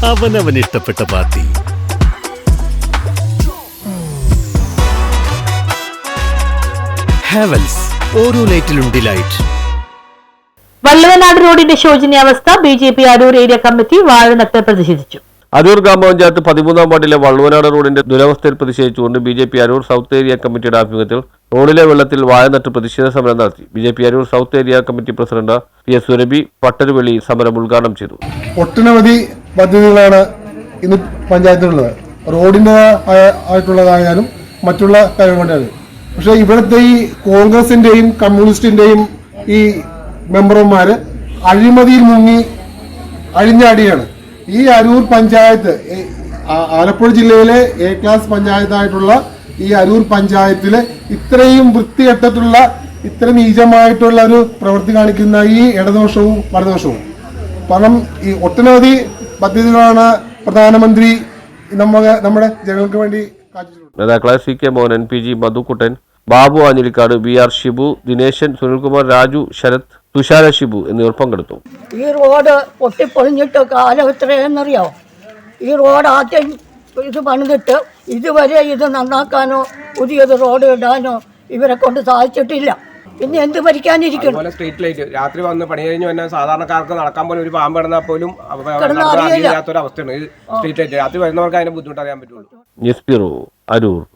അവനവൻ ഇഷ്ടപ്പെട്ട പാർട്ടി. ഹാവൽസ്, ഓരോ ലൈറ്റിലും ഡിലൈറ്റ്. വള്ളുവനാട് റോഡിന്റെ ശോചനീയാവസ്ഥ ബി.ജെ.പി. അരൂർ ഏരിയ കമ്മിറ്റി വാഴനത്ത് പ്രതിഷേധിച്ചു. അരൂർ ഗ്രാമപഞ്ചായത്ത് 13-ാം വാർഡിലെ വള്ളുവനാട് റോഡിന്റെ ദുരവസ്ഥയിൽ പ്രതിഷേധിച്ചുകൊണ്ട് ബി.ജെ.പി. അരൂർ സൗത്ത് ഏരിയ കമ്മിറ്റിയുടെ ആഭിമുഖ്യത്തിൽ റോഡിലെ വെള്ളത്തിൽ വാഴനട്ട് പ്രതിഷേധ സമരം നടത്തി. BJP. Aroor south area committee president P S. Surabhi Pattaruveli സമരം ഉദ്ഘാടനം ചെയ്തു. ഒട്ടനവധി പദ്ധതികളാണ് ഇന്ന് പഞ്ചായത്തിലുള്ളത്, റോഡിന്റെ ആയിട്ടുള്ളതായാലും മറ്റുള്ള കാര്യങ്ങളുണ്ടായാലും. പക്ഷെ ഇവിടുത്തെ ഈ കോൺഗ്രസിന്റെയും കമ്മ്യൂണിസ്റ്റിന്റെയും ഈ മെമ്പർമാര് അഴിമതിയിൽ മുങ്ങി അഴിഞ്ഞാടിയാണ്. ഈ അരൂർ പഞ്ചായത്ത്, ആലപ്പുഴ ജില്ലയിലെ എ ക്ലാസ് പഞ്ചായത്തായിട്ടുള്ള ഈ അരൂർ പഞ്ചായത്തില് ഇത്രയും വൃത്തികെട്ടിട്ടുള്ള, ഇത്ര നീചമായിട്ടുള്ള ഒരു പ്രവൃത്തി കാണിക്കുന്ന ഈ ഇടതുപക്ഷവും വലതുപക്ഷവും. കാരണം ഈ ഒട്ടനവധി പദ്ധതികളാണ് പ്രധാനമന്ത്രി നമ്മുടെ ജനങ്ങൾക്ക് വേണ്ടി കാഴ്ചവെച്ചിട്ടുള്ളത്. നേതാക്കളായ C K Mohan, N P G Madhukuttan, Babu Anjilikkad, B R Shibu, Dineshan, Sunilkumar, Raju, Sarath, Thushara Shibu എന്നിവർ പങ്കെടുത്തു. ഈ റോഡ് പൊട്ടിപ്പൊളിഞ്ഞിട്ട് കാലം എത്രയെന്നറിയാമോ? ഈ റോഡ് ആദ്യം ഇത് പണിതിട്ട് ഇതുവരെ ഇത് നന്നാക്കാനോ പുതിയത് റോഡ് ഇടാനോ ഇവരെ കൊണ്ട് സാധിച്ചിട്ടില്ല. പിന്നെ എന്ത് ഭരിക്കാനിരിക്കും? സ്ട്രീറ്റ് ലൈറ്റ് രാത്രി വന്ന് പണി കഴിഞ്ഞ് വന്ന സാധാരണക്കാർക്ക് നടക്കാൻ പോലും ഒരു പാമ്പ് കിടന്നാൽ പോലും അറിയാത്തൊരവസ്ഥയാണ് ഈ സ്ട്രീറ്റ് ലൈറ്റ്. രാത്രി വരുന്നവർക്ക് അതിന്റെ ബുദ്ധിമുട്ട് അറിയാൻ പറ്റുള്ളൂ. News bureau, Aroor.